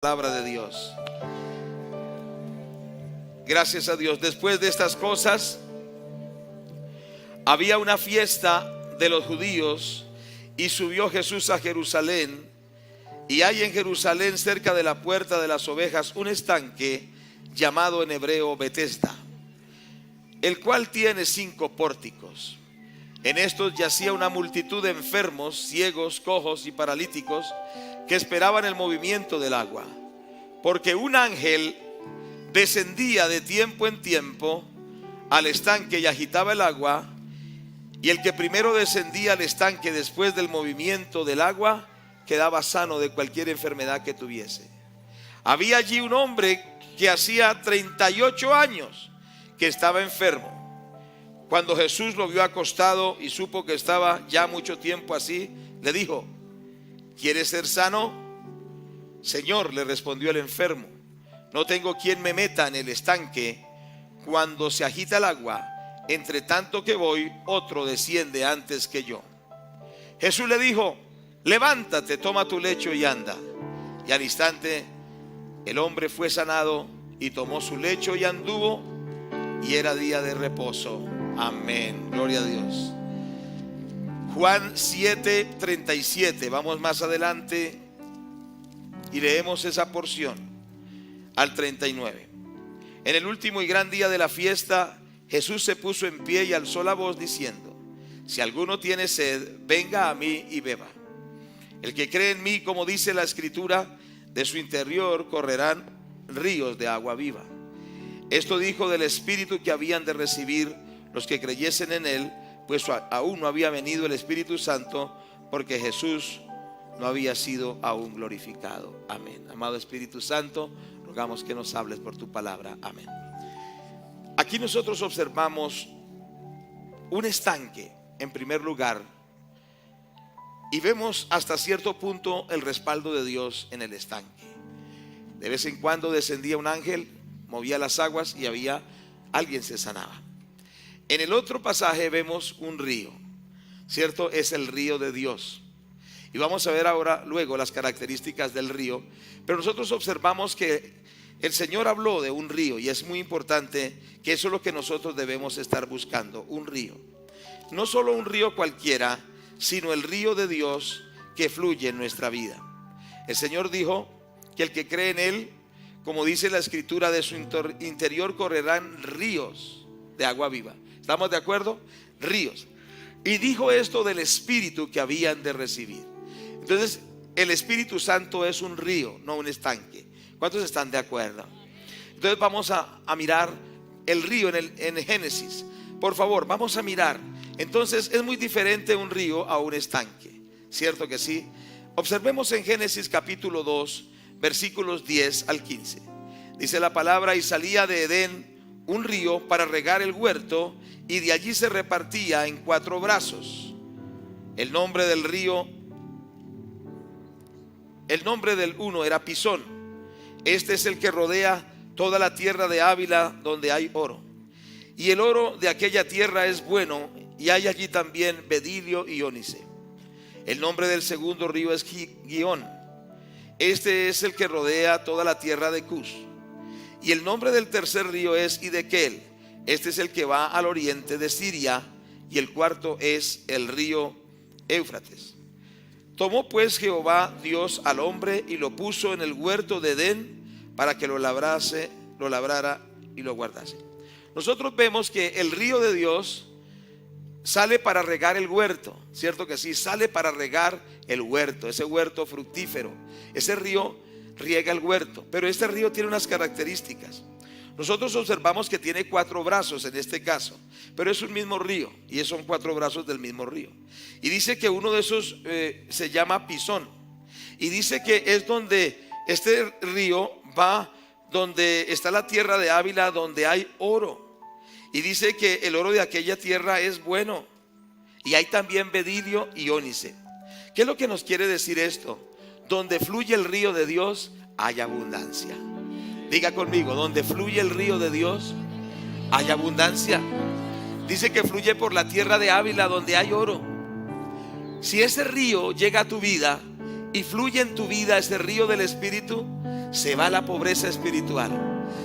Palabra de Dios. Gracias a Dios. Después de estas cosas, había una fiesta de los judíos y subió Jesús a Jerusalén. Y hay en Jerusalén, cerca de la puerta de las ovejas, un estanque llamado en hebreo Betesda, el cual tiene 5 pórticos. En estos yacía una multitud de enfermos, ciegos, cojos y paralíticos, que esperaban el movimiento del agua, porque un ángel descendía de tiempo en tiempo al estanque y agitaba el agua, y el que primero descendía al estanque después del movimiento del agua quedaba sano de cualquier enfermedad que tuviese. Había allí un hombre que hacía 38 años que estaba enfermo. Cuando Jesús lo vio acostado y supo que estaba ya mucho tiempo así, le dijo: ¿quieres ser sano? Señor, le respondió el enfermo, no tengo quien me meta en el estanque cuando se agita el agua. Entre tanto que voy, otro desciende antes que yo. Jesús le dijo: levántate, toma tu lecho y anda. Y al instante el hombre fue sanado y tomó su lecho y anduvo, y era día de reposo. Amén, gloria a Dios. Juan 7:37, vamos más adelante y leemos esa porción al 39. En el último y gran día de la fiesta, Jesús se puso en pie y alzó la voz diciendo: si alguno tiene sed, venga a mí y beba. El que cree en mí, como dice la Escritura, de su interior correrán ríos de agua viva. Esto dijo del Espíritu que habían de recibir los que creyesen en él, pues aún no había venido el Espíritu Santo, porque Jesús no había sido aún glorificado. Amén. Amado Espíritu Santo, rogamos que nos hables por tu palabra. Amén. Aquí nosotros observamos un estanque en primer lugar, y vemos hasta cierto punto el respaldo de Dios en el estanque. De vez en cuando descendía un ángel, movía las aguas y alguien se sanaba. En el otro pasaje vemos un río, ¿cierto? Es el río de Dios. Y vamos a ver ahora luego las características del río. Pero nosotros observamos que el Señor habló de un río, y es muy importante que eso es lo que nosotros debemos estar buscando, un río. No solo un río cualquiera, sino el río de Dios que fluye en nuestra vida. El Señor dijo que el que cree en él, como dice la Escritura, de su interior correrán ríos de agua viva. ¿Estamos de acuerdo? Ríos. Y dijo esto del Espíritu que habían de recibir. Entonces, el Espíritu Santo es un río, no un estanque. ¿Cuántos están de acuerdo? Entonces vamos a mirar el río en Génesis. Por favor, vamos a mirar. Entonces es muy diferente un río a un estanque, ¿cierto que sí? Observemos en Génesis capítulo 2, versículos 10 al 15. Dice la palabra: y salía de Edén un río para regar el huerto, y de allí se repartía en 4 brazos. El nombre del río, el nombre del uno era Pisón. Este es el que rodea toda la tierra de Ávila, donde hay oro. Y el oro de aquella tierra es bueno, y hay allí también berilio y ónice. El nombre del segundo río es Gihón. Este es el que rodea toda la tierra de Cus. Y el nombre del tercer río es Hidekel. Este es el que va al oriente de Siria. Y el cuarto es el río Éufrates. Tomó pues Jehová Dios al hombre y lo puso en el huerto de Edén para que lo labrara y lo guardase. Nosotros vemos que el río de Dios sale para regar el huerto, ¿cierto que sí? Sale para regar el huerto, ese huerto fructífero. Ese río riega el huerto, pero este río tiene unas características. Nosotros observamos que tiene 4 brazos en este caso, pero es un mismo río, y son 4 brazos del mismo río. Y dice que uno de esos se llama Pisón, y dice que es donde este río va, donde está la tierra de Ávila, donde hay oro. Y dice que el oro de aquella tierra es bueno, y hay también berilio y ónice. ¿Qué es lo que nos quiere decir esto? Donde fluye el río de Dios hay abundancia. Diga conmigo: donde fluye el río de Dios hay abundancia. Dice que fluye por la tierra de Ávila, donde hay oro. Si ese río llega a tu vida y fluye en tu vida, ese río del Espíritu, se va la pobreza espiritual,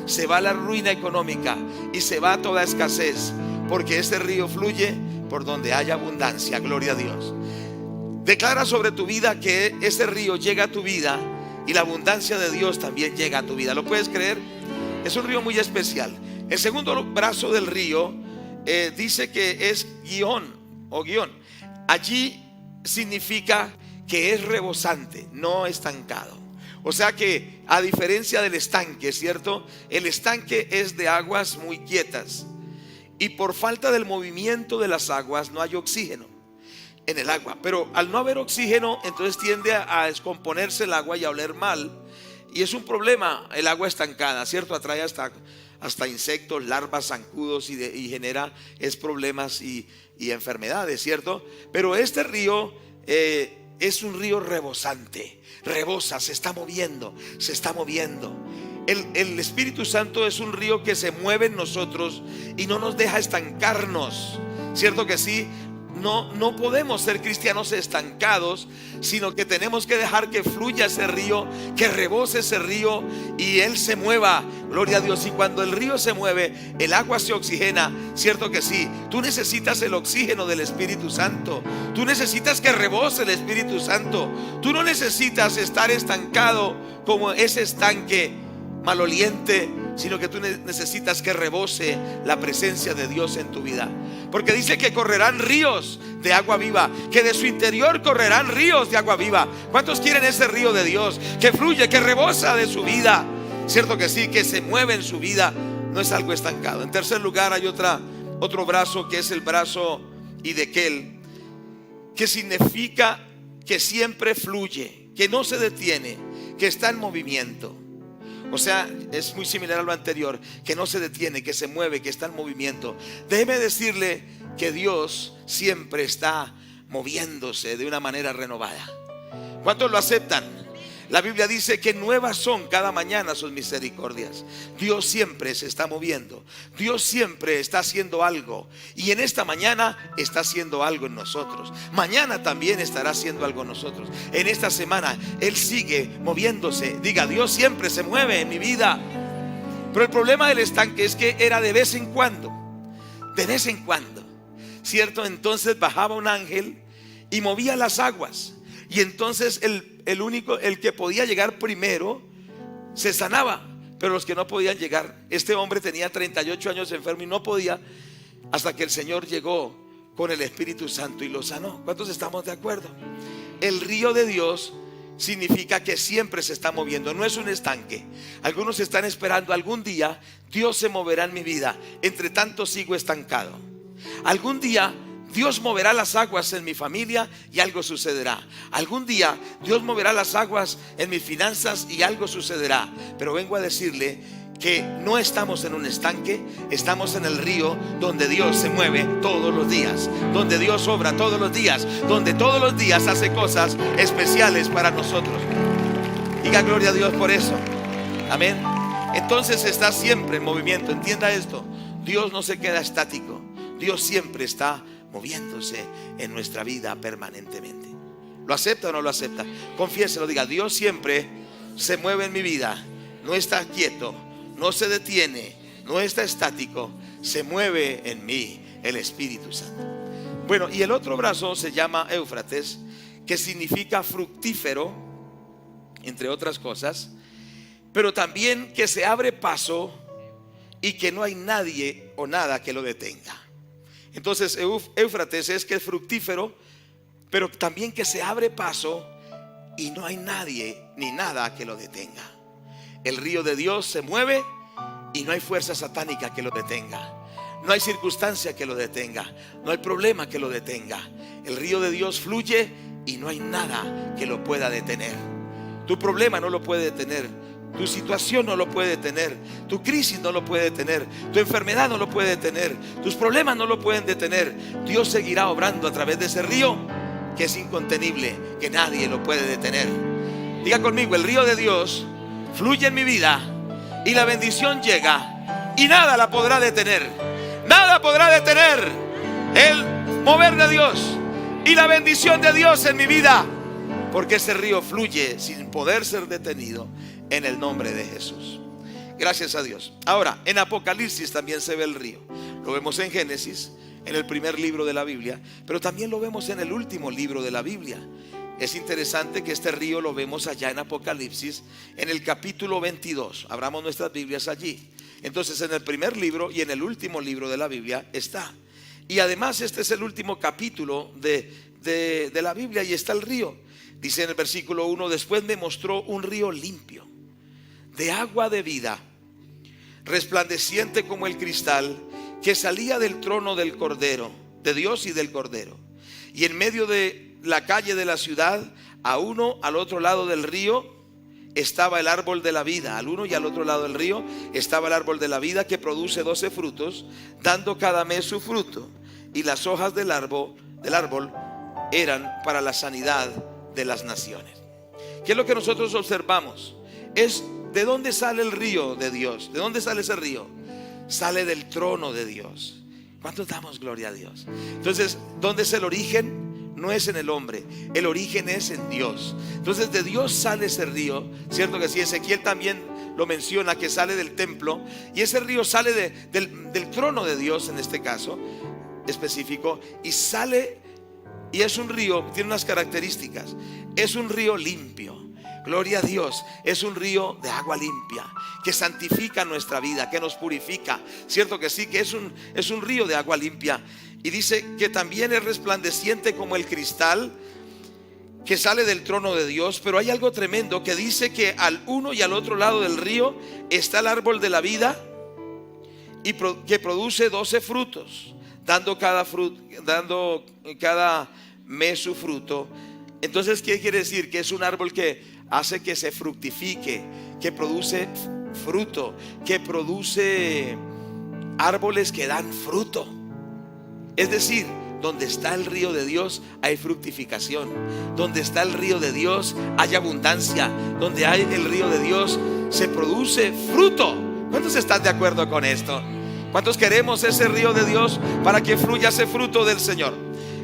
se va la ruina económica y se va toda escasez, porque este río fluye por donde haya abundancia. Gloria a Dios. Declara sobre tu vida que ese río llega a tu vida y la abundancia de Dios también llega a tu vida. ¿Lo puedes creer? Es un río muy especial. El segundo brazo del río dice que es guión o guión. Allí significa que es rebosante, no estancado. O sea que a diferencia del estanque, ¿cierto? El estanque es de aguas muy quietas y por falta del movimiento de las aguas no hay oxígeno en el agua. Pero al no haber oxígeno, entonces tiende a descomponerse el agua y a oler mal. Y es un problema el agua estancada, ¿cierto? Atrae hasta insectos, larvas, zancudos y genera problemas y enfermedades, ¿cierto? Pero este río es un río rebosante, rebosa, se está moviendo, se está moviendo. El Espíritu Santo es un río que se mueve en nosotros y no nos deja estancarnos, ¿cierto que sí? No podemos ser cristianos estancados, sino que tenemos que dejar que fluya ese río, que rebose ese río y él se mueva. Gloria a Dios. Y cuando el río se mueve, el agua se oxigena, ¿cierto que sí? Tú necesitas el oxígeno del Espíritu Santo. Tú necesitas que rebose el Espíritu Santo. Tú no necesitas estar estancado como ese estanque maloliente, sino que tú necesitas que rebose la presencia de Dios en tu vida. Porque dice que correrán ríos de agua viva, que de su interior correrán ríos de agua viva. ¿Cuántos quieren ese río de Dios que fluye, que rebosa de su vida? Cierto que sí, que se mueve en su vida, no es algo estancado. En tercer lugar hay otro brazo, que es el brazo Hidekel, que significa que siempre fluye, que no se detiene, que está en movimiento. O sea, es muy similar a lo anterior, que no se detiene, que se mueve, que está en movimiento. Déjeme decirle que Dios siempre está moviéndose de una manera renovada. ¿Cuántos lo aceptan? La Biblia dice que nuevas son cada mañana sus misericordias. Dios siempre se está moviendo. Dios siempre está haciendo algo. Y en esta mañana está haciendo algo en nosotros. Mañana también estará haciendo algo en nosotros. En esta semana Él sigue moviéndose. Diga, Dios siempre se mueve en mi vida. Pero el problema del estanque es que era de vez en cuando. De vez en cuando, ¿cierto? Entonces bajaba un ángel y movía las aguas. Y entonces el que podía llegar primero se sanaba, pero los que no podían llegar, este hombre tenía 38 años enfermo y no podía, hasta que el Señor llegó con el Espíritu Santo y lo sanó. ¿Cuántos estamos de acuerdo? El río de Dios significa que siempre se está moviendo, no es un estanque. Algunos están esperando, algún día Dios se moverá en mi vida, entre tanto sigo estancado. Algún día Dios moverá las aguas en mi familia y algo sucederá. Algún día Dios moverá las aguas en mis finanzas y algo sucederá. Pero vengo a decirle que no estamos en un estanque, estamos en el río donde Dios se mueve todos los días, donde Dios obra todos los días, donde todos los días hace cosas especiales para nosotros. Diga gloria a Dios por eso. Amén. Entonces está siempre en movimiento. Entienda esto: Dios no se queda estático. Dios siempre está moviéndose en nuestra vida permanentemente. ¿Lo acepta o no lo acepta? Confiéselo, diga: Dios siempre se mueve en mi vida. No está quieto, no se detiene, no está estático, se mueve en mí el Espíritu Santo. Bueno, y el otro brazo se llama Éufrates, que significa fructífero, entre otras cosas, pero también que se abre paso y que no hay nadie o nada que lo detenga. Entonces Éufrates es que es fructífero, pero también que se abre paso y no hay nadie ni nada que lo detenga. El río de Dios se mueve y no hay fuerza satánica que lo detenga. No hay circunstancia que lo detenga. No hay problema que lo detenga. El río de Dios fluye y no hay nada que lo pueda detener. Tu problema no lo puede detener. Tu situación no lo puede detener. Tu crisis no lo puede detener. Tu enfermedad no lo puede detener. Tus problemas no lo pueden detener. Dios seguirá obrando a través de ese río que es incontenible, que nadie lo puede detener. Diga conmigo: el río de Dios fluye en mi vida y la bendición llega y nada la podrá detener. Nada podrá detener el mover de Dios y la bendición de Dios en mi vida, porque ese río fluye sin poder ser detenido. en el nombre de Jesús. Gracias a Dios. Ahora, en Apocalipsis también se ve el río. Lo vemos en Génesis, en el primer libro de la Biblia, pero también lo vemos en el último libro de la Biblia. Es interesante que este río lo vemos allá en Apocalipsis, en el capítulo 22. Abramos nuestras Biblias allí. Entonces, en el primer libro y en el último libro de la Biblia está. Y además este es el último capítulo de la Biblia y está el río. Dice en el versículo 1: después me mostró un río limpio, de agua de vida, resplandeciente como el cristal, que salía del trono del Cordero, de Dios y del Cordero. Y en medio de la calle de la ciudad, a uno al otro lado del río, estaba el árbol de la vida. Al uno y al otro lado del río estaba el árbol de la vida, que produce 12 frutos, dando cada mes su fruto. Y las hojas del árbol eran para la sanidad de las naciones. ¿Qué es lo que nosotros observamos? Es de dónde sale el río de Dios. ¿De dónde sale ese río? Sale del trono de Dios. ¿Cuántos damos gloria a Dios? Entonces, ¿dónde es el origen? No es en el hombre, el origen es en Dios. Entonces de Dios sale ese río. Cierto que sí, Ezequiel también lo menciona, que sale del templo. Y ese río sale del trono de Dios, en este caso específico. Y sale, y es un río, tiene unas características. Es un río limpio. Gloria a Dios, es un río de agua limpia, que santifica nuestra vida, que nos purifica. Cierto que sí, que es un río de agua limpia. Y dice que también es resplandeciente como el cristal, que sale del trono de Dios. Pero hay algo tremendo que dice que al uno y al otro lado del río está el árbol de la vida, y que produce 12 frutos, dando cada mes su fruto. Entonces, ¿qué quiere decir? Que es un árbol que hace que se fructifique, que produce fruto, que produce árboles que dan fruto. Es decir, donde está el río de Dios hay fructificación. Donde está el río de Dios hay abundancia. Donde hay el río de Dios se produce fruto. ¿Cuántos están de acuerdo con esto? ¿Cuántos queremos ese río de Dios para que fluya ese fruto del Señor?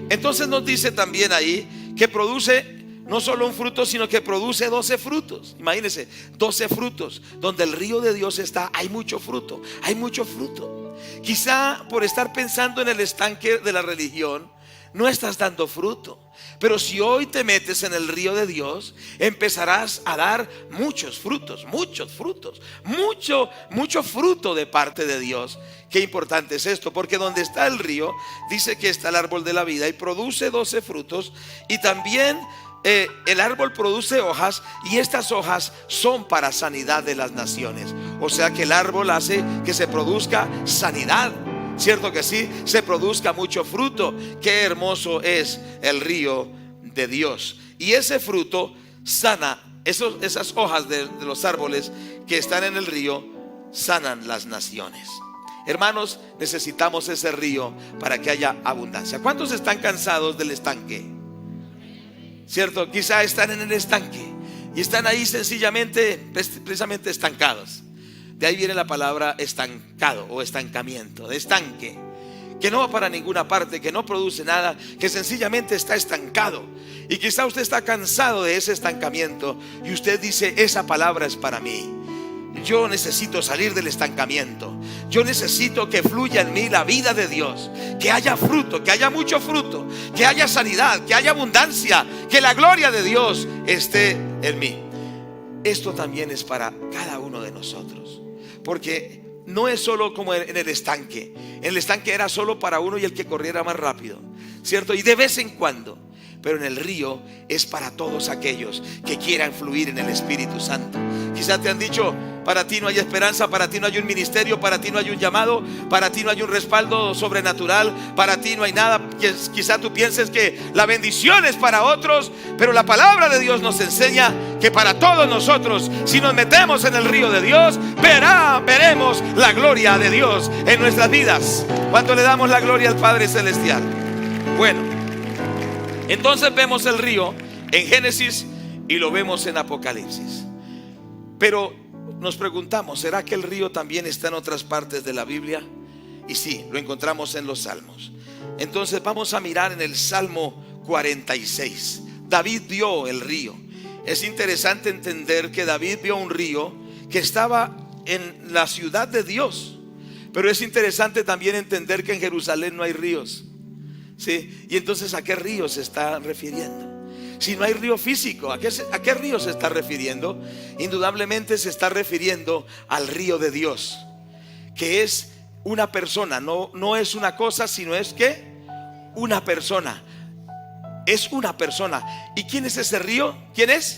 Entonces nos dice también ahí que produce no solo un fruto, sino que produce 12 frutos. Imagínense, 12 frutos. Donde el río de Dios está, hay mucho fruto. Hay mucho fruto. Quizá por estar pensando en el estanque de la religión, no estás dando fruto. Pero si hoy te metes en el río de Dios, empezarás a dar muchos frutos. Muchos frutos. Mucho fruto de parte de Dios. Qué importante es esto, porque donde está el río, dice que está el árbol de la vida y produce 12 frutos. Y también el árbol produce hojas, y estas hojas son para sanidad de las naciones. O sea que el árbol hace que se produzca sanidad. Cierto que sí, se produzca mucho fruto. Qué hermoso es el río de Dios. Y ese fruto sana, esas hojas de los árboles que están en el río sanan las naciones. Hermanos, necesitamos ese río para que haya abundancia. ¿Cuántos están cansados del estanque? Cierto, quizá están en el estanque y están ahí sencillamente, precisamente estancados. De ahí viene la palabra estancado o estancamiento, de estanque, que no va para ninguna parte, que no produce nada, que sencillamente está estancado. Y quizá usted está cansado de ese estancamiento y usted dice: esa palabra es para mí. Yo necesito salir del estancamiento. Yo necesito que fluya en mí la vida de Dios, que haya fruto, que haya mucho fruto, que haya sanidad, que haya abundancia, que la gloria de Dios esté en mí. Esto también es para cada uno de nosotros, porque no es solo como en el estanque. En el estanque era solo para uno y el que corriera más rápido, ¿cierto? Y de vez en cuando. Pero en el río es para todos aquellos que quieran fluir en el Espíritu Santo. Quizás te han dicho: para ti no hay esperanza, para ti no hay un ministerio, para ti no hay un llamado, para ti no hay un respaldo sobrenatural, para ti no hay nada. Quizá tú pienses que la bendición es para otros, pero la palabra de Dios nos enseña que para todos nosotros, si nos metemos en el río de Dios, veremos la gloria de Dios en nuestras vidas. ¿Cuánto le damos la gloria al Padre Celestial? Bueno, entonces vemos el río en Génesis y lo vemos en Apocalipsis. Pero nos preguntamos: ¿será que el río también está en otras partes de la Biblia? Y sí, lo encontramos en los Salmos. Entonces vamos a mirar en el Salmo 46. David vio el río. Es interesante entender que David vio un río que estaba en la ciudad de Dios, pero es interesante también entender que en Jerusalén no hay ríos, ¿sí? Y entonces, ¿a qué río se está refiriendo? Si no hay río físico, ¿a qué río se está refiriendo? Indudablemente se está refiriendo al río de Dios, que es una persona, no es una cosa, sino es que una persona. Es una persona. ¿Y quién es ese río? ¿Quién es?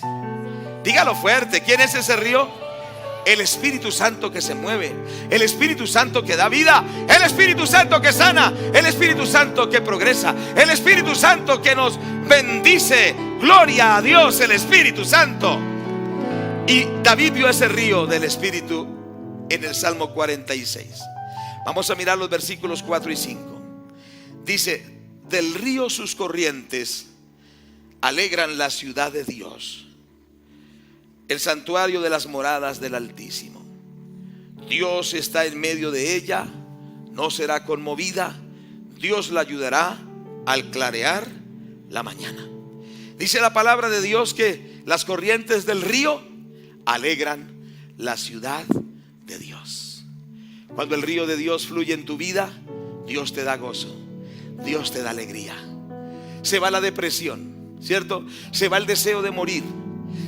Dígalo fuerte. ¿Quién es ese río? El Espíritu Santo que se mueve, el Espíritu Santo que da vida, el Espíritu Santo que sana, el Espíritu Santo que progresa, el Espíritu Santo que nos bendice. Gloria a Dios, el Espíritu Santo. Y David vio ese río del Espíritu en el Salmo 46. Vamos a mirar los versículos 4 y 5. Dice: del río sus corrientes alegran la ciudad de Dios, el santuario de las moradas del Altísimo. Dios está en medio de ella, no será conmovida. Dios la ayudará al clarear la mañana. Dice la palabra de Dios que las corrientes del río alegran la ciudad de Dios. Cuando el río de Dios fluye en tu vida, Dios te da gozo, Dios te da alegría. Se va la depresión, ¿cierto? Se va el deseo de morir.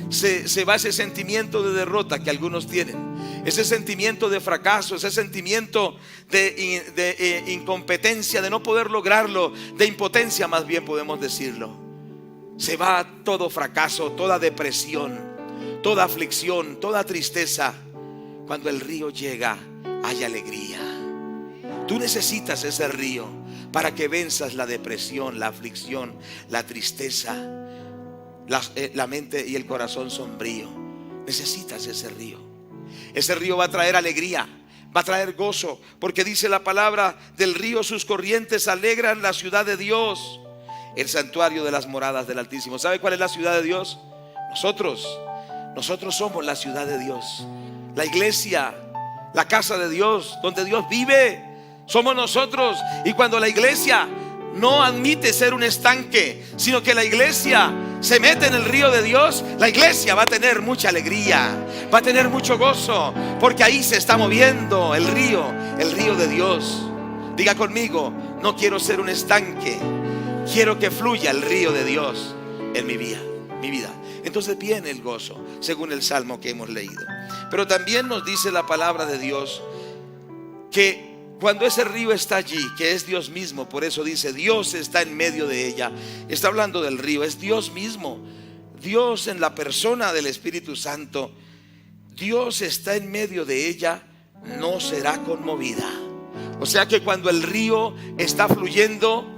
Se va ese sentimiento de derrota que algunos tienen, ese sentimiento de fracaso, ese sentimiento de incompetencia, de no poder lograrlo, de impotencia más bien podemos decirlo. Se va todo fracaso, toda depresión, toda aflicción, toda tristeza. Cuando el río llega, hay alegría. Tú necesitas ese río para que venzas la depresión, la aflicción, la tristeza, la mente y el corazón sombrío. Necesitas ese río. Ese río va a traer alegría, va a traer gozo, porque dice la palabra: del río sus corrientes alegran la ciudad de Dios, el santuario de las moradas del Altísimo. ¿Sabe cuál es la ciudad de Dios? Nosotros somos la ciudad de Dios. La iglesia, la casa de Dios, donde Dios vive, somos nosotros. Y cuando la iglesia no admite ser un estanque, sino que la iglesia se mete en el río de Dios, la iglesia va a tener mucha alegría, va a tener mucho gozo, porque ahí se está moviendo el río de Dios. Diga conmigo: no quiero ser un estanque, quiero que fluya el río de Dios en mi vida. Entonces viene el gozo, según el salmo que hemos leído. Pero también nos dice la palabra de Dios que cuando ese río está allí, que es Dios mismo, por eso dice: Dios está en medio de ella. Está hablando del río, es Dios mismo. Dios en la persona del Espíritu Santo. Dios está en medio de ella, no será conmovida. O sea que cuando el río está fluyendo,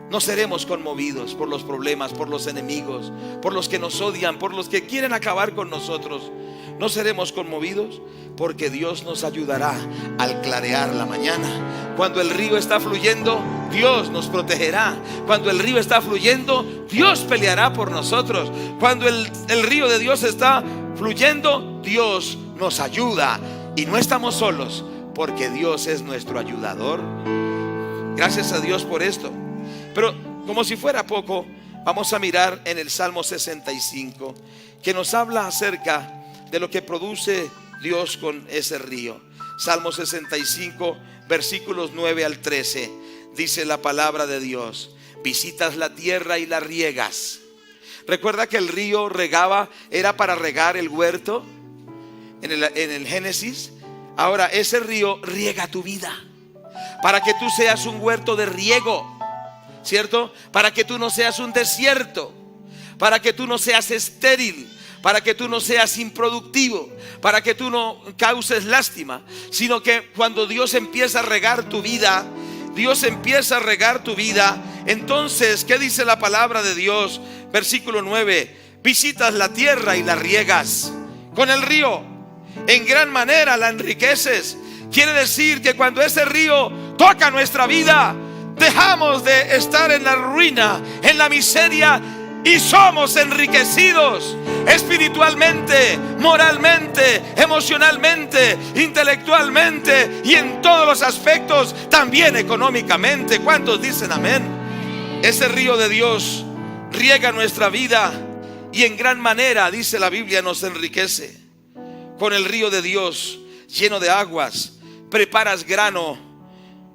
no seremos conmovidos por los problemas, por los enemigos, por los que nos odian, por los que quieren acabar con nosotros. No seremos conmovidos, porque Dios nos ayudará al clarear la mañana. Cuando el río está fluyendo, Dios nos protegerá. Cuando el río está fluyendo, Dios peleará por nosotros. Cuando el río de Dios está fluyendo, Dios nos ayuda. Y no estamos solos, porque Dios es nuestro ayudador. Gracias a Dios por esto. Pero como si fuera poco, vamos a mirar en el Salmo 65, que nos habla acerca de lo que produce Dios con ese río. Salmo 65, versículos 9 al 13. Dice la palabra de Dios: visitas la tierra y la riegas. Recuerda que el río regaba, era para regar el huerto en el Génesis. Ahora ese río riega tu vida, para que tú seas un huerto de riego, ¿cierto? Para que tú no seas un desierto, para que tú no seas estéril, para que tú no seas improductivo, para que tú no causes lástima, sino que cuando Dios empieza a regar tu vida, entonces, ¿qué dice la palabra de Dios? Versículo 9: visitas la tierra y la riegas con el río, en gran manera la enriqueces. Quiere decir que cuando ese río toca nuestra vida, dejamos de estar en la ruina, en la miseria, y somos enriquecidos espiritualmente, moralmente, emocionalmente, intelectualmente y en todos los aspectos, también económicamente. ¿Cuántos dicen amén? Ese río de Dios riega nuestra vida y en gran manera, dice la Biblia, nos enriquece. Con el río de Dios lleno de aguas, preparas grano,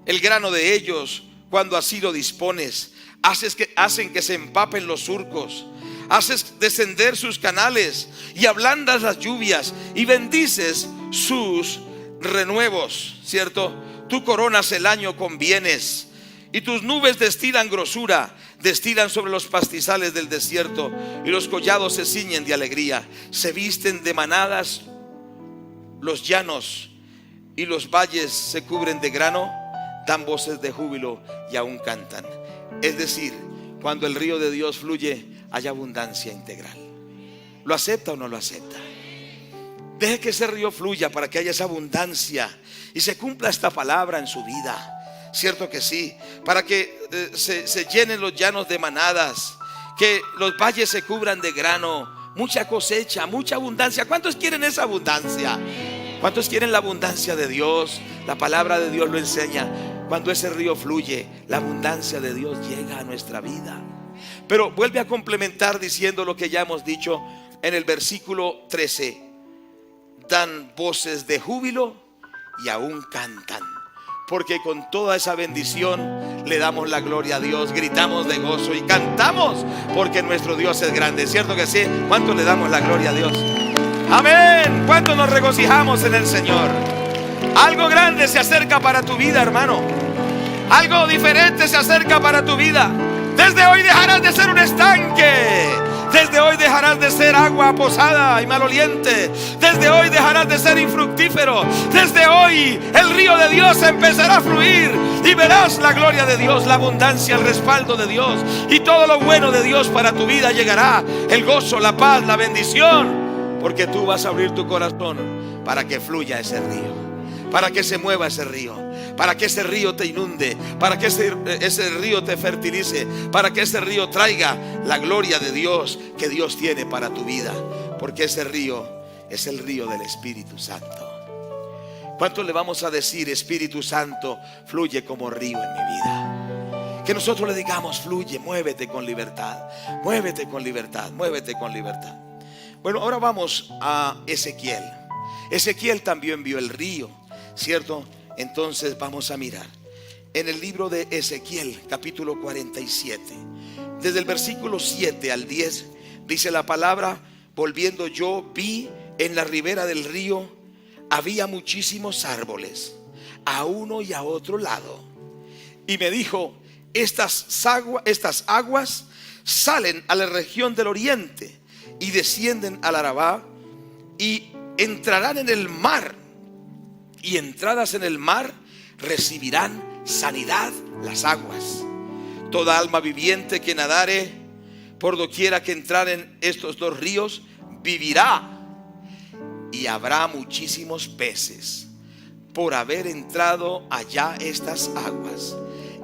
el grano de ellos, cuando así lo dispones. Hacen que se empapen los surcos, haces descender sus canales y ablandas las lluvias y bendices sus renuevos, ¿cierto? Tú coronas el año con bienes y tus nubes destilan grosura, destilan sobre los pastizales del desierto, y los collados se ciñen de alegría. Se visten de manadas los llanos y los valles se cubren de grano, dan voces de júbilo y aún cantan. Es decir, cuando el río de Dios fluye, hay abundancia integral. ¿Lo acepta o no lo acepta? Deje que ese río fluya para que haya esa abundancia y se cumpla esta palabra en su vida. Cierto que sí, para que se llenen los llanos de manadas, que los valles se cubran de grano, mucha cosecha, mucha abundancia. ¿Cuántos quieren esa abundancia? ¿Cuántos quieren la abundancia de Dios? La palabra de Dios lo enseña. Cuando ese río fluye, la abundancia de Dios llega a nuestra vida. Pero vuelve a complementar diciendo lo que ya hemos dicho en el versículo 13. Dan voces de júbilo y aún cantan, porque con toda esa bendición le damos la gloria a Dios, gritamos de gozo y cantamos, porque nuestro Dios es grande. ¿Cierto que sí? ¿Cuánto le damos la gloria a Dios? Amén. ¿Cuánto nos regocijamos en el Señor? Algo grande se acerca para tu vida, hermano. Algo diferente se acerca para tu vida. Desde hoy dejarás de ser un estanque. Desde hoy dejarás de ser agua posada y maloliente. Desde hoy dejarás de ser infructífero. Desde hoy el río de Dios empezará a fluir y verás la gloria de Dios, la abundancia, el respaldo de Dios, y todo lo bueno de Dios para tu vida llegará. El gozo, la paz, la bendición, porque tú vas a abrir tu corazón para que fluya ese río, para que se mueva ese río, para que ese río te inunde, para que ese río te fertilice, para que ese río traiga la gloria de Dios que Dios tiene para tu vida, porque ese río es el río del Espíritu Santo. ¿Cuánto le vamos a decir: Espíritu Santo, fluye como río en mi vida? Que nosotros le digamos: fluye, muévete con libertad, muévete con libertad, muévete con libertad. Bueno, ahora vamos a Ezequiel. Ezequiel también vio el río, ¿cierto? Entonces vamos a mirar en el libro de Ezequiel, capítulo 47, desde el versículo 7 al 10, dice la palabra: volviendo yo vi en la ribera del río había muchísimos árboles, a uno y a otro lado, y me dijo: estas aguas salen a la región del oriente y descienden al Arabá y entrarán en el mar, y entradas en el mar recibirán sanidad las aguas. Toda alma viviente que nadare por doquiera que entraren estos dos ríos vivirá, y habrá muchísimos peces por haber entrado allá estas aguas,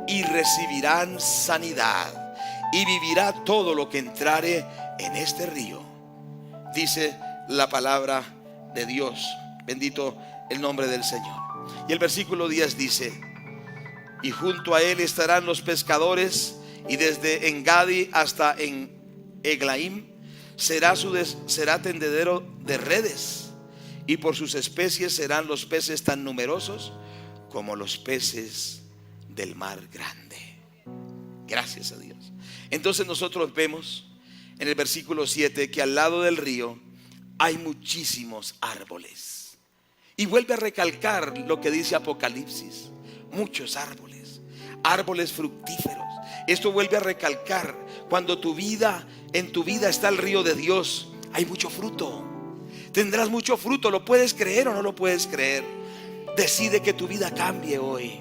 y recibirán sanidad, y vivirá todo lo que entrare en este río. Dice la palabra de Dios. Bendito el nombre del Señor. Y el versículo 10 dice: y junto a él estarán los pescadores, y desde Engadi hasta en Eglaim será tendedero de redes, y por sus especies serán los peces tan numerosos como los peces del mar grande. Gracias a Dios. Entonces nosotros vemos en el versículo 7 que al lado del río hay muchísimos árboles. Y vuelve a recalcar lo que dice Apocalipsis: muchos árboles, árboles fructíferos. Esto vuelve a recalcar cuando en tu vida está el río de Dios, hay mucho fruto. Tendrás mucho fruto. ¿Lo puedes creer o no lo puedes creer? Decide que tu vida cambie hoy.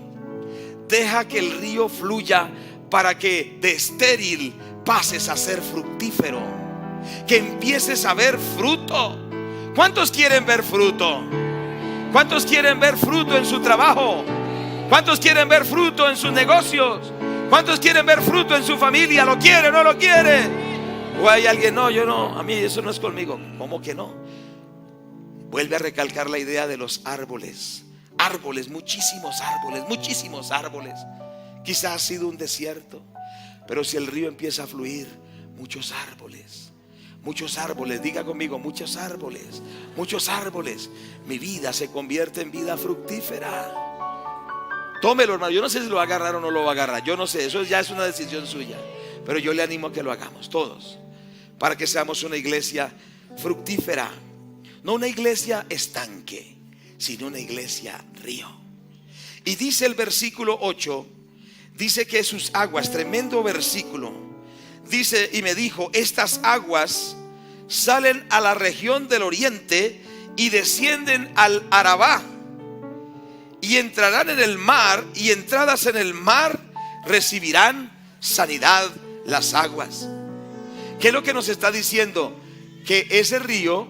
Deja que el río fluya para que de estéril pases a ser fructífero, que empieces a ver fruto. ¿Cuántos quieren ver fruto? ¿Cuántos quieren ver fruto en su trabajo? ¿Cuántos quieren ver fruto en sus negocios? ¿Cuántos quieren ver fruto en su familia? ¿Lo quiere o no lo quiere? O hay alguien: no, yo no, a mí eso no es conmigo. ¿Cómo que no? Vuelve a recalcar la idea de los árboles. Árboles, muchísimos árboles, muchísimos árboles. Quizás ha sido un desierto, pero si el río empieza a fluir, muchos árboles, muchos árboles. Diga conmigo, muchos árboles, muchos árboles. Mi vida se convierte en vida fructífera. Tómelo, hermano. Yo no sé si lo va a agarrar o no lo va a agarrar. Yo no sé, eso ya es una decisión suya. Pero yo le animo a que lo hagamos todos, para que seamos una iglesia fructífera. No una iglesia estanque, sino una iglesia río. Y dice el versículo 8, dice que sus aguas, tremendo versículo, dice: y me dijo, estas aguas salen a la región del oriente y descienden al Arabá y entrarán en el mar, y entradas en el mar recibirán sanidad las aguas. ¿Qué es lo que nos está diciendo? Que ese río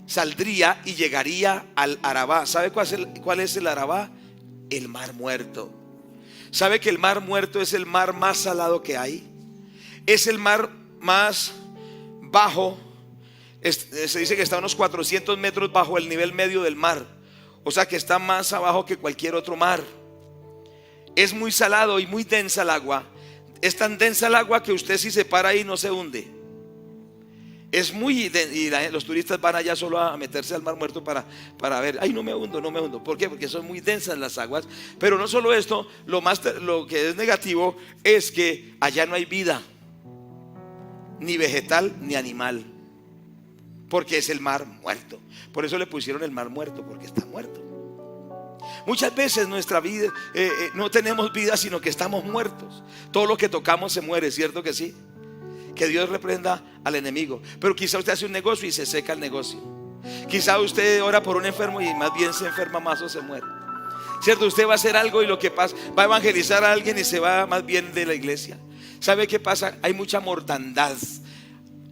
saldría y llegaría al Arabá. ¿Sabe cuál es el Arabá? El mar muerto. ¿Sabe que el mar muerto es el mar más salado que hay? Es el mar más bajo. Se dice que está a unos 400 metros bajo el nivel medio del mar. O sea que está más abajo que cualquier otro mar. Es muy salado y muy densa el agua. Es tan densa el agua que usted, si se para ahí, no se hunde. Es muy, y los turistas van allá solo a meterse al mar muerto para ver. Ay, no me hundo, no me hundo. ¿Por qué? Porque son muy densas las aguas. Pero no solo esto, lo que es negativo es que allá no hay vida, ni vegetal ni animal, porque es el mar muerto. Por eso le pusieron el mar muerto, porque está muerto. Muchas veces nuestra vida no tenemos vida, sino que estamos muertos. Todo lo que tocamos se muere, ¿cierto que sí? Que Dios reprenda al enemigo. Pero quizá usted hace un negocio y se seca el negocio. Quizá usted ora por un enfermo y más bien se enferma más o se muere, ¿cierto? Usted va a hacer algo y lo que pasa, va a evangelizar a alguien y se va más bien de la iglesia. ¿Sabe qué pasa? Hay mucha mortandad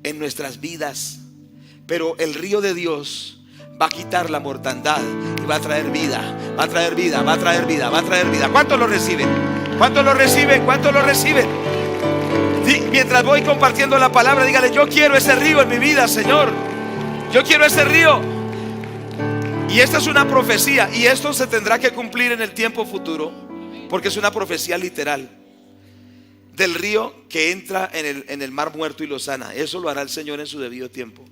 en nuestras vidas, pero el río de Dios va a quitar la mortandad y va a traer vida, va a traer vida, va a traer vida, va a traer vida. ¿Cuántos lo reciben? ¿Cuántos lo reciben? ¿Cuántos lo reciben? Mientras voy compartiendo la palabra, dígale: yo quiero ese río en mi vida, Señor. Yo quiero ese río. Y esta es una profecía, y esto se tendrá que cumplir en el tiempo futuro, porque es una profecía literal del río que entra en el mar muerto y lo sana. Eso lo hará el Señor en su debido tiempo.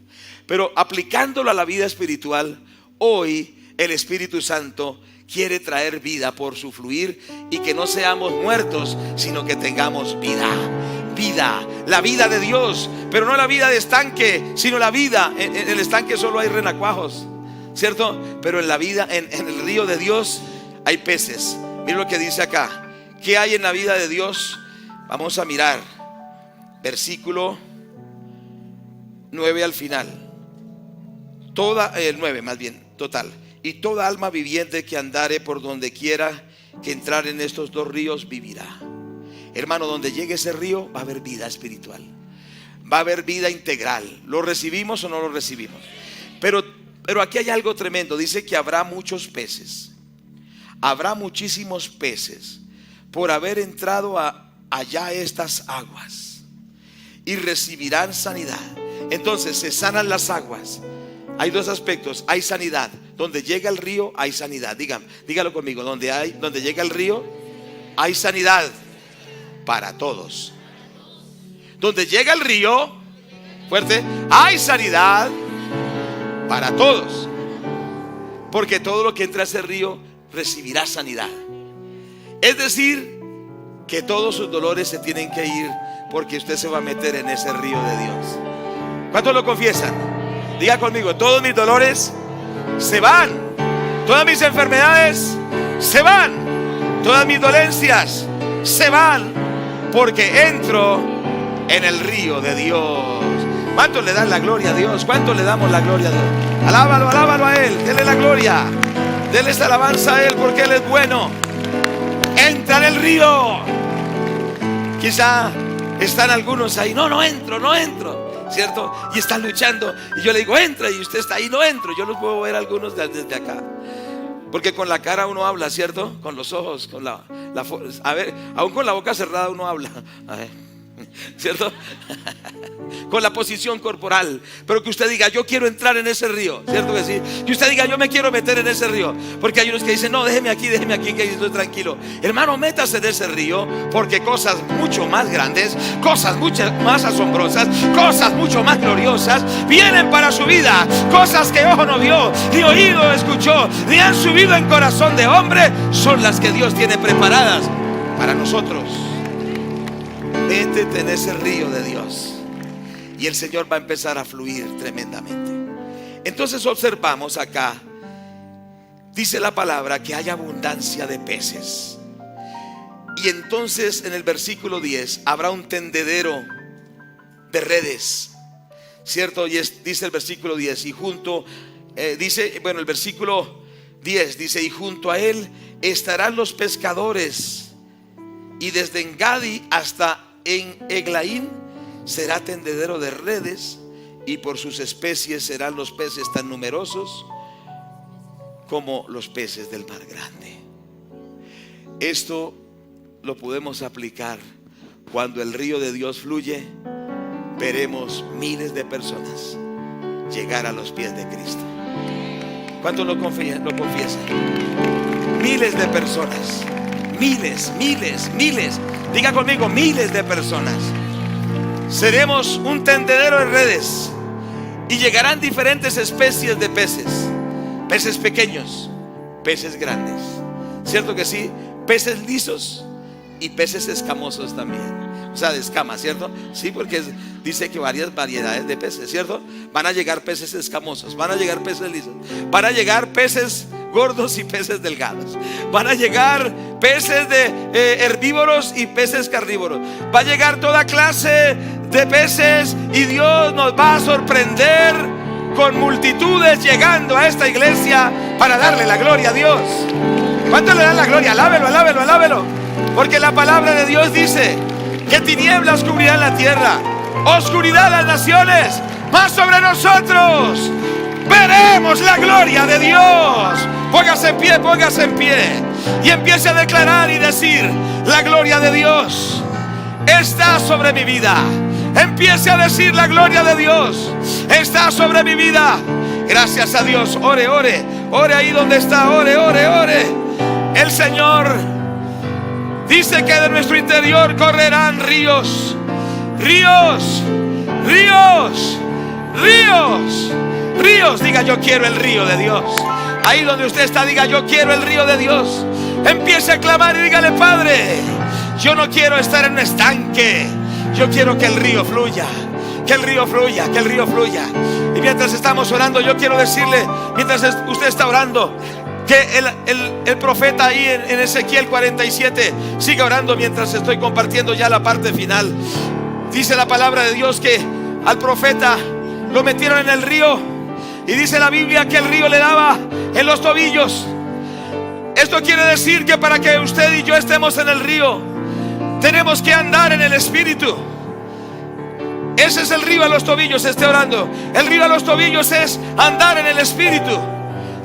Pero aplicándolo a la vida espiritual, hoy el Espíritu Santo quiere traer vida por su fluir, y que no seamos muertos, sino que tengamos vida. Vida, la vida de Dios, pero no la vida de estanque, sino la vida. En el estanque solo hay renacuajos, ¿cierto? Pero en la vida, en el río de Dios hay peces. Mira lo que dice acá. ¿Qué hay en la vida de Dios? Vamos a mirar versículo 9 al final. El 9 más bien, total. Y toda alma viviente que andare por donde quiera que entrar en estos dos ríos vivirá. Hermano, donde llegue ese río va a haber vida espiritual, va a haber vida integral. ¿Lo recibimos o no lo recibimos? Pero aquí hay algo tremendo. Dice que habrá muchos peces. Habrá muchísimos peces por haber entrado allá estas aguas, y recibirán sanidad. Entonces se sanan las aguas. Hay dos aspectos: hay sanidad. Donde llega el río hay sanidad. Dígalo conmigo: donde llega el río hay sanidad para todos. Donde llega el río, fuerte, hay sanidad para todos. Porque todo lo que entra a ese río recibirá sanidad. Es decir, que todos sus dolores se tienen que ir, porque usted se va a meter en ese río de Dios. ¿Cuántos lo confiesan? Diga conmigo: todos mis dolores se van, todas mis enfermedades se van, todas mis dolencias se van, porque entro en el río de Dios. ¿Cuántos le dan la gloria a Dios? ¿Cuántos le damos la gloria a Dios? Alábalo, alábalo a Él, denle la gloria, denle esta alabanza a Él, porque Él es bueno. Entra en el río. Quizá están algunos ahí: no entro, ¿cierto? Y están luchando, y yo le digo: entra, y usted está ahí: no entro. Yo los puedo ver algunos desde acá, porque con la cara uno habla, ¿cierto? Con los ojos, a ver, aún con la boca cerrada uno habla. A ver, ¿cierto? Con la posición corporal, pero que usted diga: yo quiero entrar en ese río, ¿cierto que sí? Que usted diga: yo me quiero meter en ese río. Porque hay unos que dicen: no, déjeme aquí, que estoy tranquilo. Hermano, métase en ese río, porque cosas mucho más grandes, cosas mucho más asombrosas, cosas mucho más gloriosas vienen para su vida. Cosas que ojo no vio, ni oído escuchó, ni han subido en corazón de hombre, son las que Dios tiene preparadas para nosotros. Métete en ese río de Dios y el Señor va a empezar a fluir tremendamente. Entonces observamos acá, dice la palabra, que hay abundancia de peces. Y entonces en el versículo 10 habrá un tendedero de redes, ¿cierto? Y dice el versículo 10, y junto, el versículo 10 dice: y junto a él estarán los pescadores, y desde Engadi hasta en Eglaín será tendedero de redes, y por sus especies serán los peces tan numerosos como los peces del mar grande. Esto lo podemos aplicar cuando el río de Dios fluye. Veremos miles de personas llegar a los pies de Cristo. ¿Cuántos lo confiesan? Miles de personas. Miles. Diga conmigo: miles de personas. Seremos un tendedero de redes, y llegarán diferentes especies de peces. Peces pequeños, peces grandes, ¿cierto que sí? Peces lisos y peces escamosos también. O sea, de escamas, ¿cierto? Sí, porque dice que varias variedades de peces, ¿cierto? Van a llegar peces escamosos, van a llegar peces lisos, van a llegar peces gordos y peces delgados, van a llegar peces de herbívoros y peces carnívoros. Va a llegar toda clase de peces, y Dios nos va a sorprender con multitudes llegando a esta iglesia para darle la gloria a Dios. ¿Cuánto le dan la gloria? Alábelo. Porque la palabra de Dios dice que tinieblas cubrirán la tierra, oscuridad las naciones, mas sobre nosotros veremos la gloria de Dios. Póngase en pie y empiece a declarar y decir: la gloria de Dios está sobre mi vida. Empiece a decir: la gloria de Dios está sobre mi vida. Gracias a Dios. Ore ahí donde está, ore. El Señor dice que de nuestro interior correrán ríos. Diga: yo quiero el río de Dios. Ahí donde usted está, diga: yo quiero el río de Dios. Empiece a clamar y dígale: Padre, yo no quiero estar en un estanque. Yo quiero que el río fluya. Que el río fluya. Y mientras estamos orando, yo quiero decirle, mientras usted está orando, que el profeta ahí en Ezequiel 47 sigue orando mientras estoy compartiendo ya la parte final. Dice la palabra de Dios que al profeta lo metieron en el río, y dice la Biblia que el río le daba en los tobillos. Esto quiere decir que para que usted y yo estemos en el río, tenemos que andar en el Espíritu. Ese es el río a los tobillos. Esté orando. El río a los tobillos es andar en el Espíritu.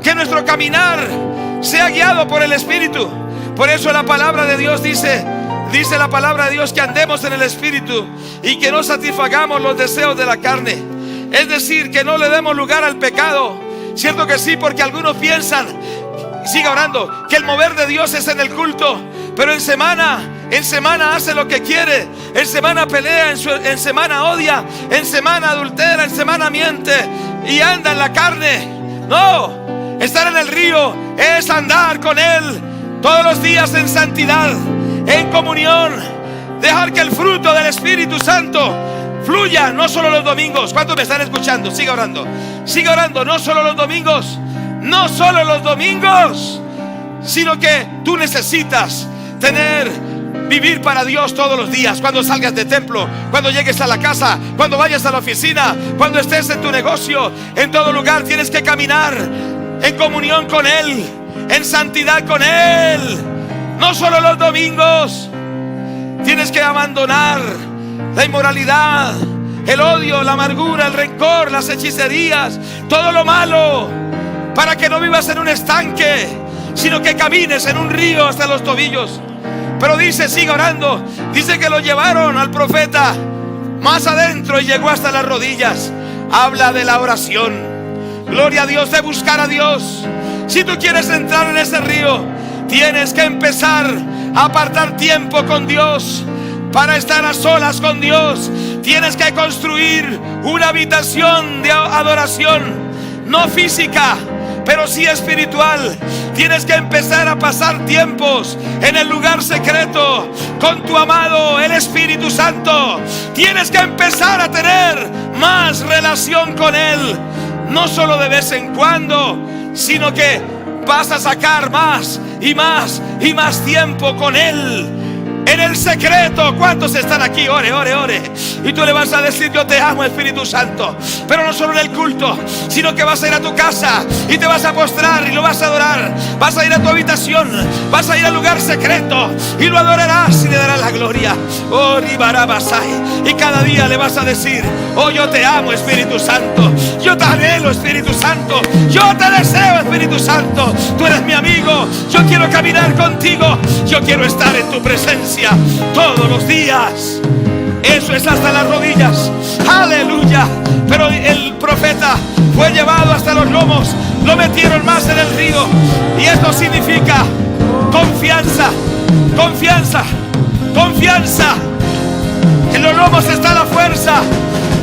Que nuestro caminar sea guiado por el Espíritu. Por eso la palabra de Dios dice la palabra de Dios que andemos en el Espíritu y que no satisfagamos los deseos de la carne. Es decir, que no le demos lugar al pecado. Cierto que sí, porque algunos piensan, siga orando, que el mover de Dios es en el culto, pero en semana hace lo que quiere. En semana pelea, en semana odia, en semana adultera, en semana miente y anda en la carne. No, estar en el río es andar con Él todos los días en santidad, en comunión, dejar que el fruto del Espíritu Santo fluya, no solo los domingos. ¿Cuántos me están escuchando? Siga orando, no solo los domingos, sino que tú necesitas vivir para Dios todos los días. Cuando salgas de templo, cuando llegues a la casa, cuando vayas a la oficina, cuando estés en tu negocio, en todo lugar tienes que caminar en comunión con Él, en santidad con Él. No solo los domingos. Tienes que abandonar la inmoralidad, el odio, la amargura, el rencor, las hechicerías, todo lo malo, para que no vivas en un estanque, sino que camines en un río hasta los tobillos. Pero dice, sigue orando. Dice que lo llevaron al profeta más adentro y llegó hasta las rodillas. Habla de la oración. Gloria a Dios, de buscar a Dios. Si tú quieres entrar en ese río, tienes que empezar a apartar tiempo con Dios, para estar a solas con Dios. Tienes que construir una habitación de adoración, no física, pero sí espiritual. Tienes que empezar a pasar tiempos en el lugar secreto con tu amado, el Espíritu Santo. Tienes que empezar a tener más relación con Él, no solo de vez en cuando, sino que vas a sacar más y más y más tiempo con Él. En el secreto. ¿Cuántos están aquí? Ore, ore, ore. Y tú le vas a decir: yo te amo, Espíritu Santo. Pero no solo en el culto, sino que vas a ir a tu casa y te vas a postrar y lo vas a adorar. Vas a ir a tu habitación, vas a ir al lugar secreto y lo adorarás y le darás la gloria. Oh, Ribarabasai. Y cada día le vas a decir: oh, yo te amo, Espíritu Santo. Yo te anhelo, Espíritu Santo. Yo te deseo, Espíritu Santo. Tú eres mi amigo. Yo quiero caminar contigo. Yo quiero estar en tu presencia todos los días. Eso es hasta las rodillas. Aleluya. Pero el profeta fue llevado hasta los lomos. Lo metieron más en el río. Y esto significa confianza. Confianza. Confianza. En los lomos está la fuerza.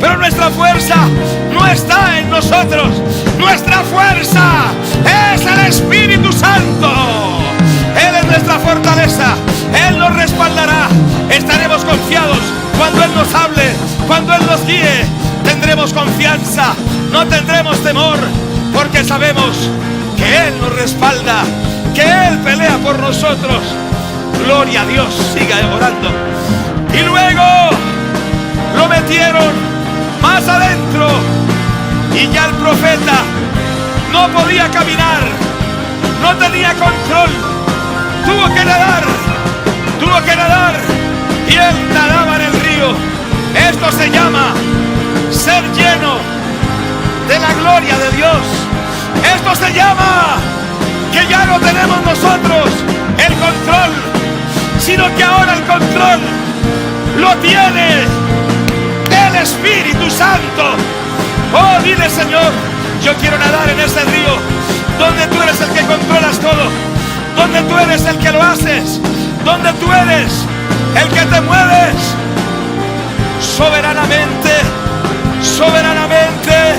Pero nuestra fuerza no está en nosotros. Nuestra fuerza es el Espíritu Santo. Él es nuestra fortaleza. Él nos respaldará. Estaremos confiados cuando Él nos hable, cuando Él nos guíe. Tendremos confianza, no tendremos temor, porque sabemos que Él nos respalda, que Él pelea por nosotros. Gloria a Dios. Siga orando. Y luego lo metieron más adentro y ya el profeta no podía caminar, no tenía control. Tuvo que nadar y él nadaba en el río. Esto se llama ser lleno de la gloria de Dios. Esto se llama que ya no tenemos nosotros el control, sino que ahora el control lo tiene el Espíritu Santo. Oh, dile: Señor, yo quiero nadar en ese río donde tú eres el que controlas todo, donde tú eres el que lo haces, donde tú eres el que te mueves soberanamente, soberanamente.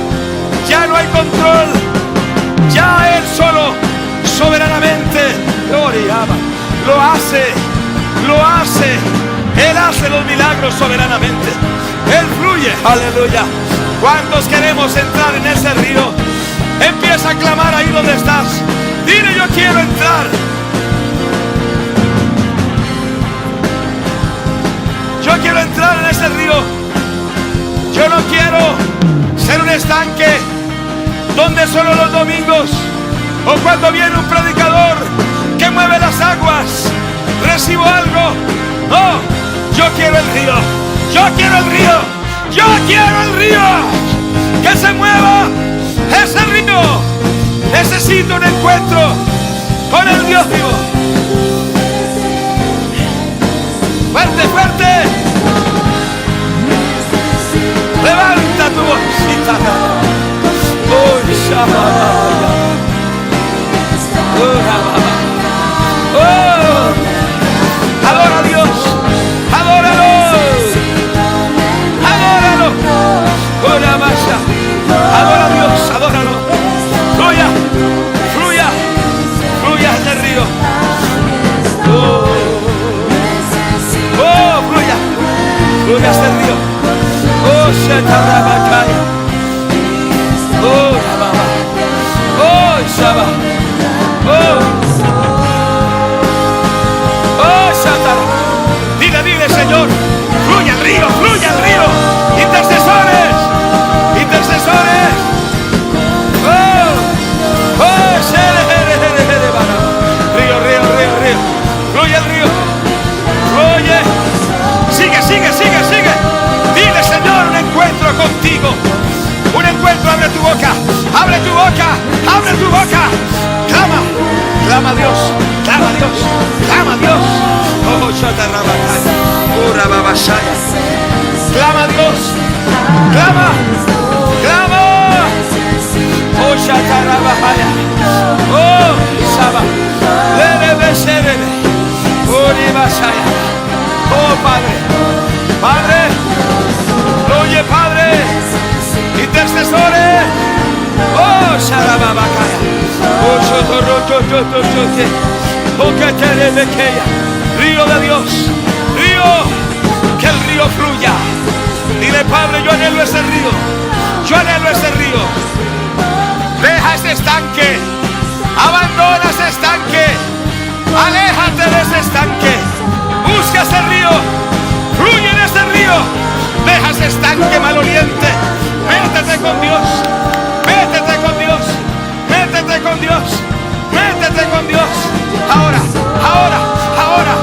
Ya no hay control, ya Él solo soberanamente lo hace. Él hace los milagros soberanamente. Él fluye. Aleluya. ¿Cuántos queremos entrar en ese río? Empieza a clamar ahí donde estás. Dile: yo quiero entrar. Yo quiero entrar en ese río. Yo no quiero ser un estanque donde solo los domingos o cuando viene un predicador que mueve las aguas recibo algo. No, yo quiero el río. Yo quiero el río. Yo quiero el río. Que se mueva ese río. Necesito un encuentro con el Dios vivo. Fuerte, fuerte. Levanta tu vocecita. Oh, Shabbat. Oh, adora a Dios. Adóralo. Adóralo. Oh, la masa. Adora a Dios. Adóralo. Fluya. Fluya. Fluya en el río. Oh. Oh, fluya. Fluya hasta el río. Oh, Shetarabakaya. Oh, Rababa. Oh, Shaba. Oh, oh, Shatar. Dile, dile: Señor, fluya el río, fluya el río. Intercesores, intercesores. Oh, oh, río, río, río, río. Fluye el río. Fluye. Sigue, sigue, sigue, sigue. Dile: Señor, un encuentro contigo. Un encuentro. Abre tu boca. Abre tu boca. Abre tu boca. Clama. Clama a Dios. Clama a Dios. Clama a Dios. Oh, Clama a Dios, clama, clama. Oh, Shatarabahaya. Oh, Saba. Oh, Padre, Padre, oye, Padre, intercesores. Oh, Sharababakaya. Oh, Shotorotototote. Oh, que te bequeya. Río de Dios, río, que el río fluya. Dile, Padre, yo anhelo ese río, yo anhelo ese río. Deja ese estanque, abandona ese estanque, aléjate de ese estanque, busca ese río, fluye en ese río, deja ese estanque maloliente, métete con Dios, métete con Dios, métete con Dios, métete con Dios. Ahora, ahora, ahora,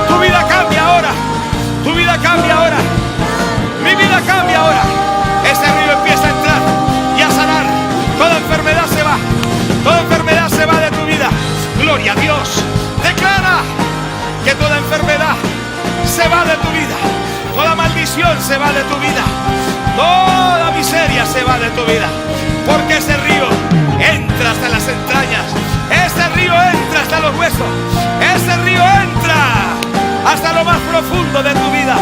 tu vida cambia ahora, tu vida cambia ahora, mi vida cambia ahora. Ese río empieza a entrar y a sanar. Toda enfermedad se va, toda enfermedad se va de tu vida. Gloria a Dios. Declara que toda enfermedad se va de tu vida, toda maldición se va de tu vida, toda miseria se va de tu vida, porque ese río entra hasta las entrañas, ese río entra hasta los huesos, ese río entra hasta lo más profundo de tu vida.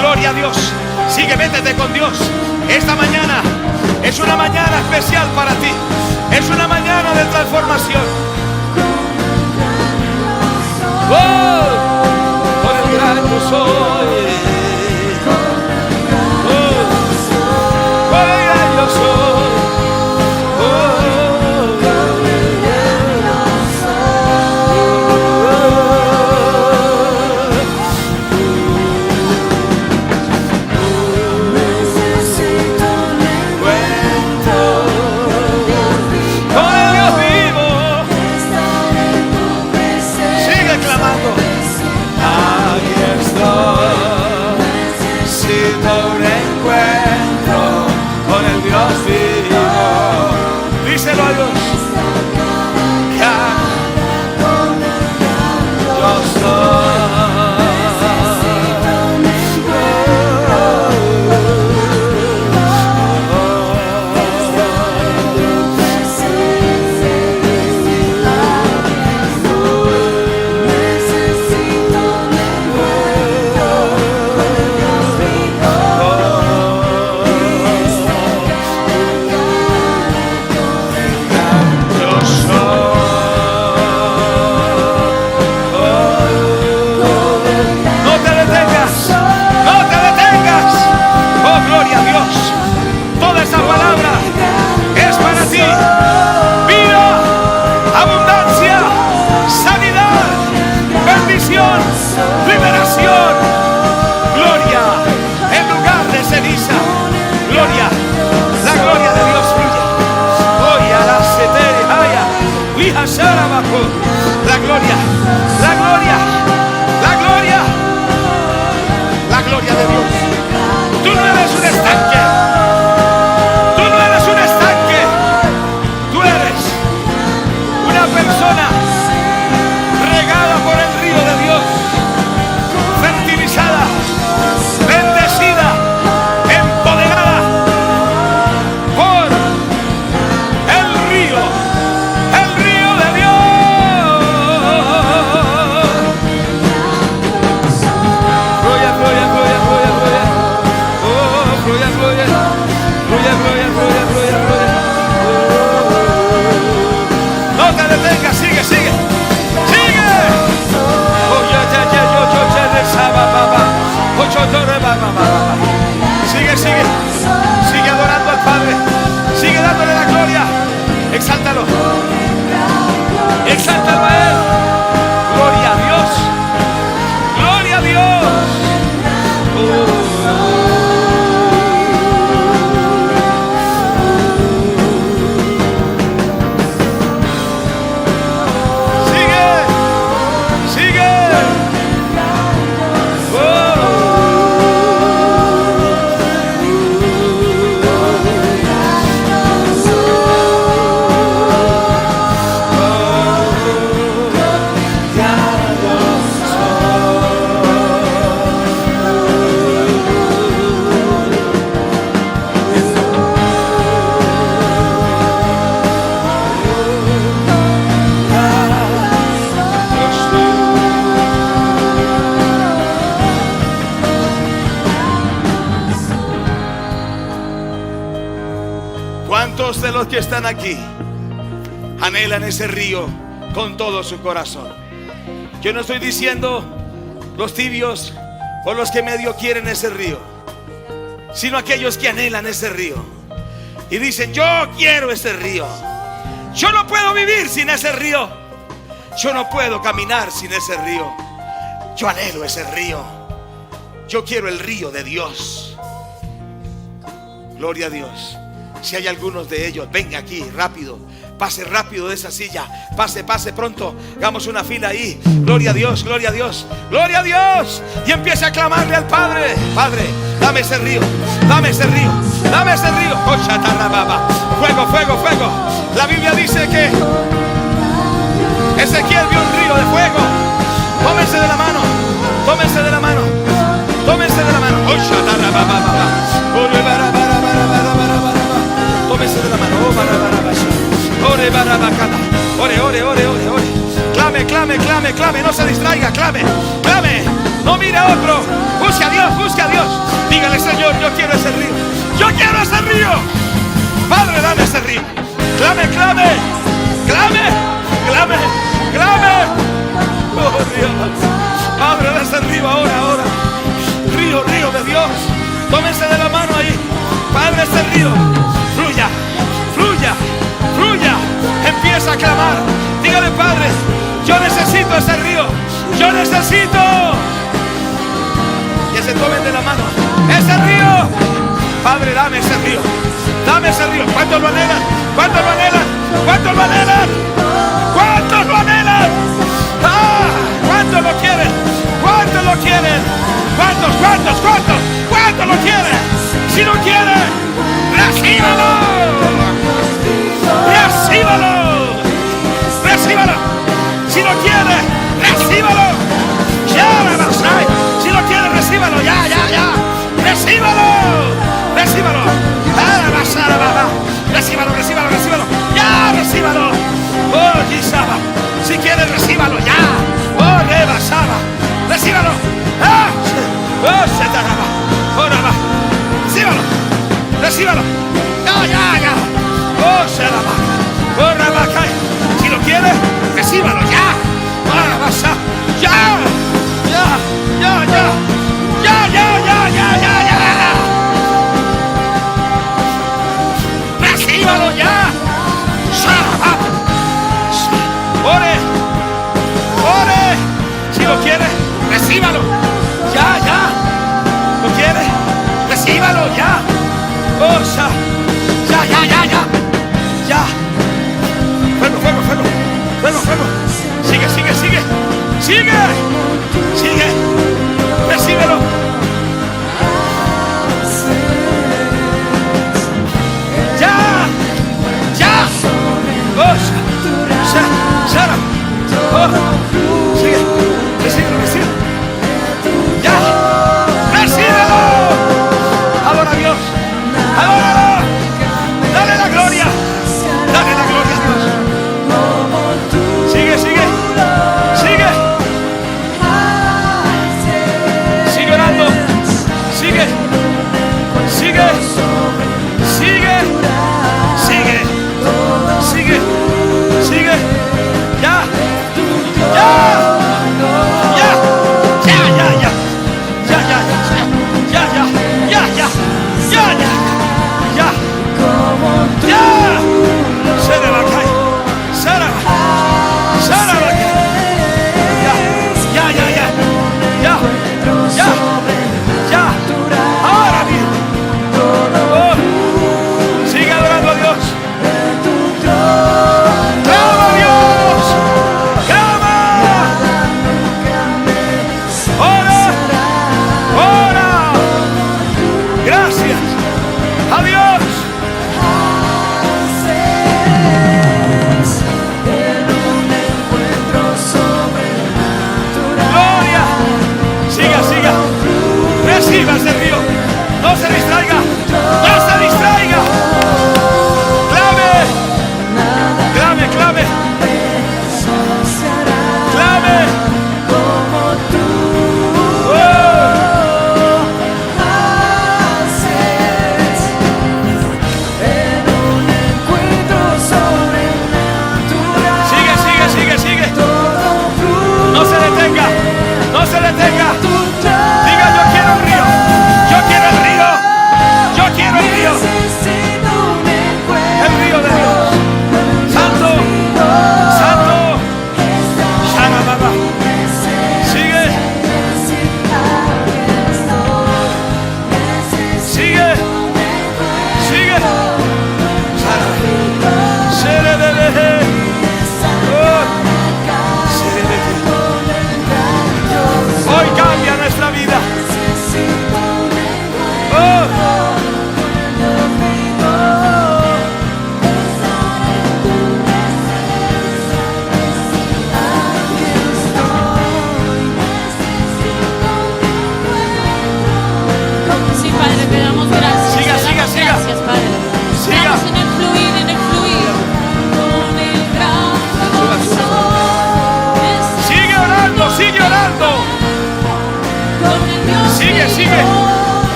Gloria a Dios. Sigue, métete con Dios. Esta mañana es una mañana especial para ti. Es una mañana de transformación. ¡Oh! Con el gran yo soy. ¡Oh! Con el gran yo soy. Díselo a Dios. Yo liberación, gloria, en lugar de ceniza, gloria, la gloria de Dios fluye. Hoy a la seteria, abajo, la gloria, la gloria, la gloria, la gloria de Dios. Tú no eres un estanque, tú no eres un estanque, tú eres una persona regada por el río de Dios, fertilizada, bendecida, empoderada por el río de Dios. Gloria, gloria, gloria, gloria, gloria. Oh, gloria, gloria. los que están aquí anhelan ese río con todo su corazón. Yo no estoy diciendo los tibios o los que medio quieren ese río, sino aquellos que anhelan ese río y dicen: yo quiero ese río. Yo no puedo vivir sin ese río. Yo no puedo caminar sin ese río. Yo anhelo ese río. Yo quiero el río de Dios. Gloria a Dios. Si hay algunos de ellos, venga aquí rápido. Pase rápido de esa silla. Pase pronto. Hagamos una fila ahí. Gloria a Dios, gloria a Dios, gloria a Dios. Y empiece a clamarle al Padre: Padre, dame ese río, dame ese río, dame ese río. Fuego, fuego, fuego. La Biblia dice que Ezequiel vio un río de fuego. Tómense de la mano, tómense de la mano, tómense de la mano. Tómense de la mano. Ore, ore, ore, ore, ore. Clame, clame, clame, clame. No se distraiga, clame, clame. No mire a otro. Busque a Dios, busque a Dios. Dígale: Señor, yo quiero ese río. Yo quiero ese río. Padre, dame ese río. Clame, clame, clame, clame, clame. Oh, Dios. Padre, dame ese río ahora, ahora. Río, río de Dios. Tómense de la mano ahí. Padre, ese río fluya, fluya, fluya. Empieza a clamar. Dígale: Padre, yo necesito ese río. Yo necesito. Que se tomen de la mano ese río. Padre, dame ese río. Dame ese río. ¿Cuántos lo anhelan? ¿Cuántos lo anhelan? ¿Cuántos lo anhelan? ¿Cuántos lo anhelan? ¡Ah! ¿Cuántos lo quieren? ¿Cuántos lo quieren? ¿Cuántos? ¿Cuántos? ¿Cuántos? ¿Cuántos lo quieren? Si lo quieren, recíbalo. Recíbalo. Recíbalo. Si lo quiere, recíbalo. Ya, Rabasai. Si lo quiere, recíbalo. Ya, ya, ya. Recíbalo. Recíbalo. Recíbalo, recíbalo, recíbalo. Ya, recíbalo. Oh, Gisaba. Si quiere, recíbalo. Ya. Oh, Rebasaba. Recíbalo. Ah. Oh, Setaraba. Oh, Raba. Recíbalo. Recíbalo. Ya, ya, ya. Oh, Seraba. Oh, Rabacay. Si lo quiere, recíbalo. Ya. Oh, Rabasa. Ya. Ya, ya, ya. Ya, ya, ya, ya, ya, ya. Recíbalo ya. Ore. Ore. Si lo quiere, recíbalo. Ya, ya. ¿Lo quiere? Recíbalo ya. Oh,